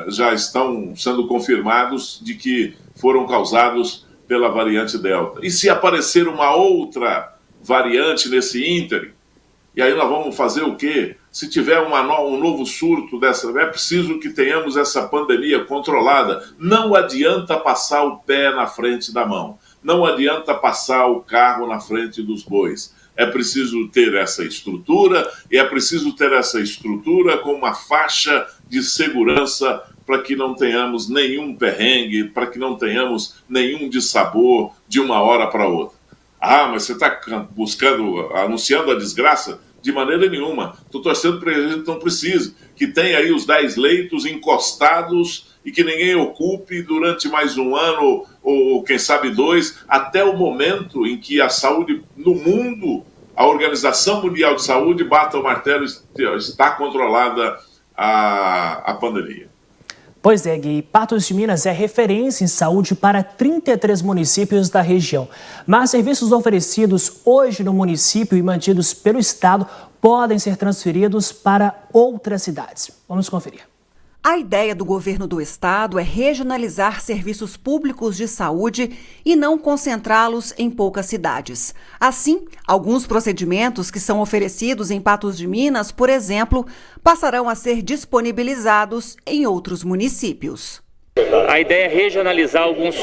já estão sendo confirmados de que foram causados pela variante Delta. E se aparecer uma outra variante nesse ínterim, e aí nós vamos fazer o quê? Se tiver um novo surto dessa, é preciso que tenhamos essa pandemia controlada. Não adianta passar o pé na frente da mão. Não adianta passar o carro na frente dos bois. É preciso ter essa estrutura, e é preciso ter essa estrutura com uma faixa de segurança para que não tenhamos nenhum perrengue, para que não tenhamos nenhum dissabor de uma hora para outra. Ah, mas você está anunciando a desgraça? de maneira nenhuma. Estou torcendo para que a gente não precise, que tenha aí os 10 leitos encostados e que ninguém ocupe durante mais um ano, ou quem sabe 2, até o momento em que a saúde no mundo, a Organização Mundial de Saúde, bata o martelo, está controlada a pandemia. Pois é, Gui, Patos de Minas é referência em saúde para 33 municípios da região. Mas serviços oferecidos hoje no município e mantidos pelo Estado podem ser transferidos para outras cidades. Vamos conferir. A ideia do governo do estado é regionalizar serviços públicos de saúde e não concentrá-los em poucas cidades. Assim, alguns procedimentos que são oferecidos em Patos de Minas, por exemplo, passarão a ser disponibilizados em outros municípios. A ideia é regionalizar alguns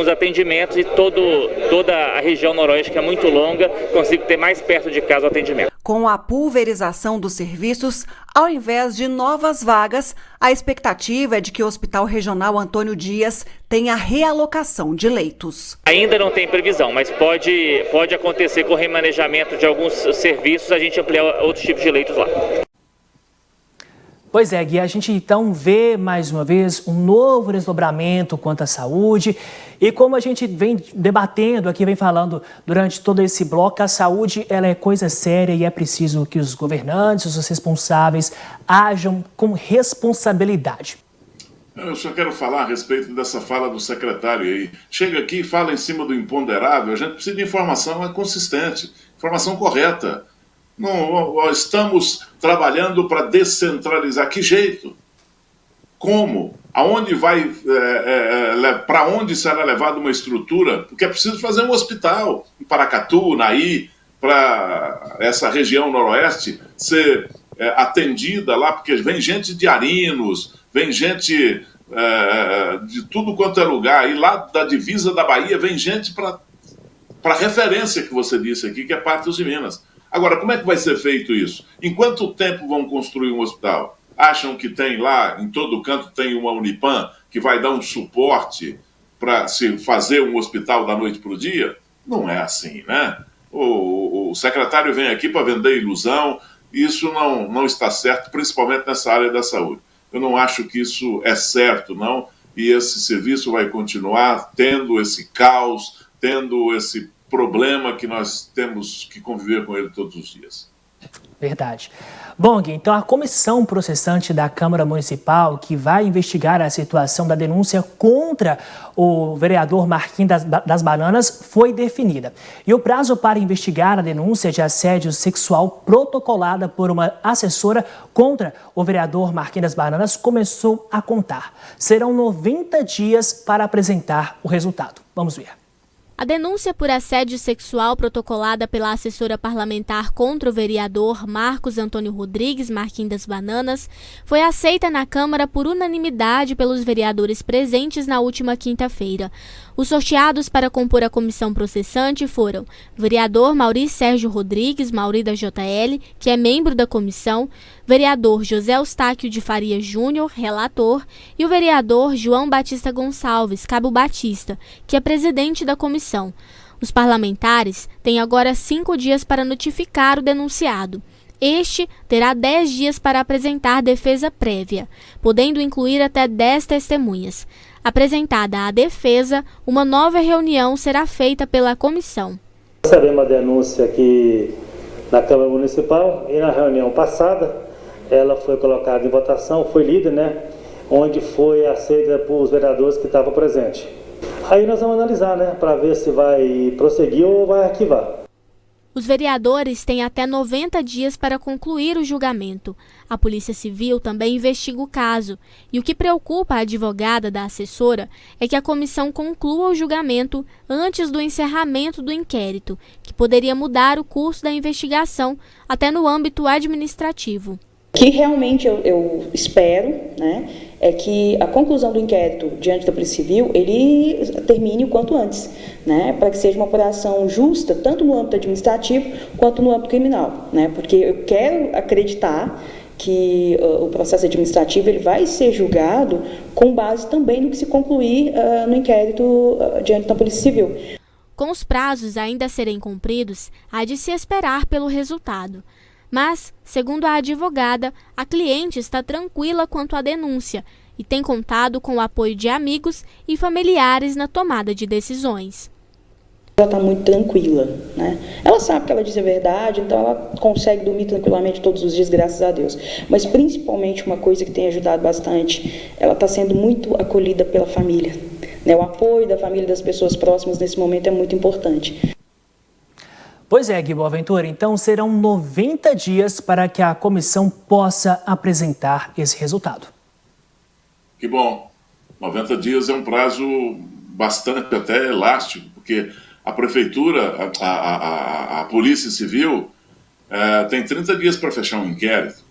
atendimentos e toda a região noroeste, que é muito longa, consigo ter mais perto de casa o atendimento. Com a pulverização dos serviços, ao invés de novas vagas, a expectativa é de que o Hospital Regional Antônio Dias tenha realocação de leitos. Ainda não tem previsão, mas pode acontecer com o remanejamento de alguns serviços, a gente ampliar outros tipos de leitos lá. Pois é, Gui, a gente então vê mais uma vez um novo desdobramento quanto à saúde e como a gente vem debatendo aqui, vem falando durante todo esse bloco, a saúde ela é coisa séria e é preciso que os governantes, os responsáveis ajam com responsabilidade. Eu só quero falar a respeito dessa fala do secretário aí. Chega aqui e fala em cima do imponderável, a gente precisa de informação consistente, informação correta. Não, estamos trabalhando para descentralizar. Que jeito? Como? Aonde vai, para onde será levada uma estrutura? Porque é preciso fazer um hospital em Paracatu, Naí, para essa região noroeste ser atendida lá, porque vem gente de Arinos, vem gente de tudo quanto é lugar, e lá da divisa da Bahia vem gente para a referência que você disse aqui, que é Patos de Minas. Agora, como é que vai ser feito isso? Em quanto tempo vão construir um hospital? Acham que tem lá, em todo canto, tem uma Unipam que vai dar um suporte para se fazer um hospital da noite para o dia? Não é assim, né? O secretário vem aqui para vender ilusão, e isso não está certo, principalmente nessa área da saúde. Eu não acho que isso é certo, não, e esse serviço vai continuar tendo esse caos, tendo esse problema que nós temos que conviver com ele todos os dias. Verdade. Bom, Gui, então a comissão processante da Câmara Municipal que vai investigar a situação da denúncia contra o vereador Marquinhos das Bananas foi definida. E o prazo para investigar a denúncia de assédio sexual protocolada por uma assessora contra o vereador Marquinhos das Bananas começou a contar. Serão 90 dias para apresentar o resultado. Vamos ver. A denúncia por assédio sexual protocolada pela assessora parlamentar contra o vereador Marcos Antônio Rodrigues Marquinhos das Bananas foi aceita na Câmara por unanimidade pelos vereadores presentes na última quinta-feira. Os sorteados para compor a comissão processante foram o vereador Mauri Sérgio Rodrigues, Mauri da JL, que é membro da comissão, vereador José Eustáquio de Faria Júnior, relator, e o vereador João Batista Gonçalves, Cabo Batista, que é presidente da comissão. Os parlamentares têm agora 5 dias para notificar o denunciado. Este terá 10 dias para apresentar defesa prévia, podendo incluir até 10 testemunhas. Apresentada a defesa, uma nova reunião será feita pela comissão. Recebemos uma denúncia aqui na Câmara Municipal e na reunião passada ela foi colocada em votação, foi lida, né? Onde foi aceita por os vereadores que estavam presentes. Aí nós vamos analisar, né? Para ver se vai prosseguir ou vai arquivar. Os vereadores têm até 90 dias para concluir o julgamento. A Polícia Civil também investiga o caso. E o que preocupa a advogada da assessora é que a comissão conclua o julgamento antes do encerramento do inquérito, que poderia mudar o curso da investigação até no âmbito administrativo. O que realmente eu espero, né, é que a conclusão do inquérito diante da Polícia Civil, ele termine o quanto antes, né, para que seja uma apuração justa, tanto no âmbito administrativo quanto no âmbito criminal, né, porque eu quero acreditar que o processo administrativo ele vai ser julgado com base também no que se concluir no inquérito diante da Polícia Civil. Com os prazos ainda a serem cumpridos, há de se esperar pelo resultado. Mas, segundo a advogada, a cliente está tranquila quanto à denúncia e tem contado com o apoio de amigos e familiares na tomada de decisões. Ela está muito tranquila, né? Ela sabe que ela diz a verdade, então ela consegue dormir tranquilamente todos os dias, graças a Deus. Mas principalmente uma coisa que tem ajudado bastante, ela está sendo muito acolhida pela família, né? O apoio da família, das pessoas próximas nesse momento é muito importante. Pois é, Gui Boaventura, então serão 90 dias para que a comissão possa apresentar esse resultado. Que bom, 90 dias é um prazo bastante até elástico, porque a prefeitura, a Polícia Civil tem 30 dias para fechar um inquérito.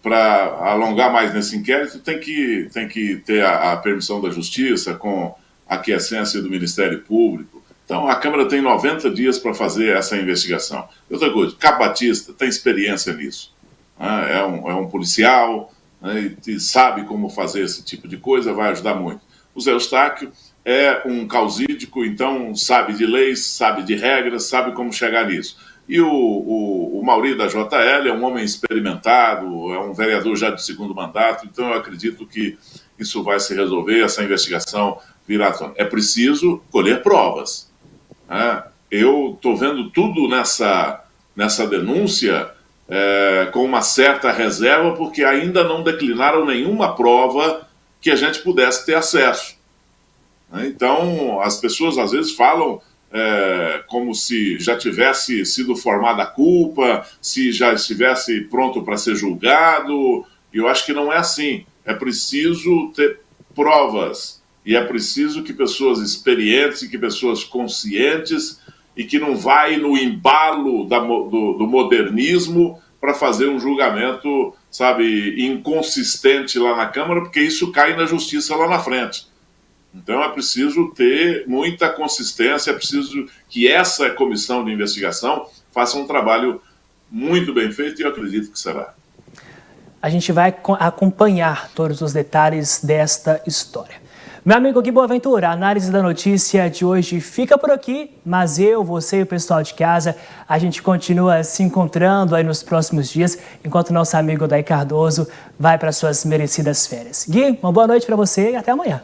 Para alongar mais nesse inquérito, tem que ter a permissão da Justiça com a aquiescência do Ministério Público. Então, a Câmara tem 90 dias para fazer essa investigação. Outra coisa, Cabo Batista tem experiência nisso. Né? É um policial, né? E sabe como fazer esse tipo de coisa, vai ajudar muito. O Zé Eustáquio é um causídico, então sabe de leis, sabe de regras, sabe como chegar nisso. E o Mauri da JL é um homem experimentado, é um vereador já de 2º mandato, então eu acredito que isso vai se resolver, essa investigação virá à tona. É preciso colher provas. Né? Eu estou vendo tudo nessa denúncia com uma certa reserva, porque ainda não declinaram nenhuma prova que a gente pudesse ter acesso. Então, as pessoas às vezes falam como se já tivesse sido formada a culpa, se já estivesse pronto para ser julgado, e eu acho que não é assim. É preciso ter provas, e é preciso que pessoas experientes, e que pessoas conscientes, e que não vai no embalo do modernismo para fazer um julgamento, sabe, inconsistente lá na Câmara, porque isso cai na Justiça lá na frente. Então é preciso ter muita consistência, é preciso que essa comissão de investigação faça um trabalho muito bem feito, e eu acredito que será. A gente vai acompanhar todos os detalhes desta história. Meu amigo Gui Boaventura, a análise da notícia de hoje fica por aqui, mas eu, você e o pessoal de casa, a gente continua se encontrando aí nos próximos dias, enquanto o nosso amigo Daí Cardoso vai para suas merecidas férias. Gui, uma boa noite para você e até amanhã.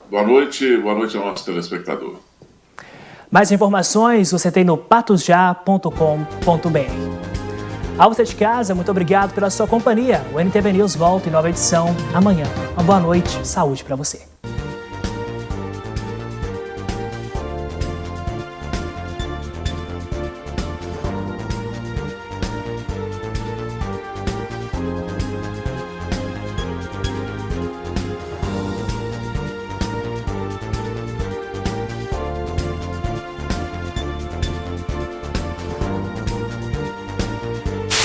Boa noite ao nosso telespectador. Mais informações você tem no patosja.com.br. A você de casa, muito obrigado pela sua companhia. O NTV News volta em nova edição amanhã. Uma boa noite, saúde para você.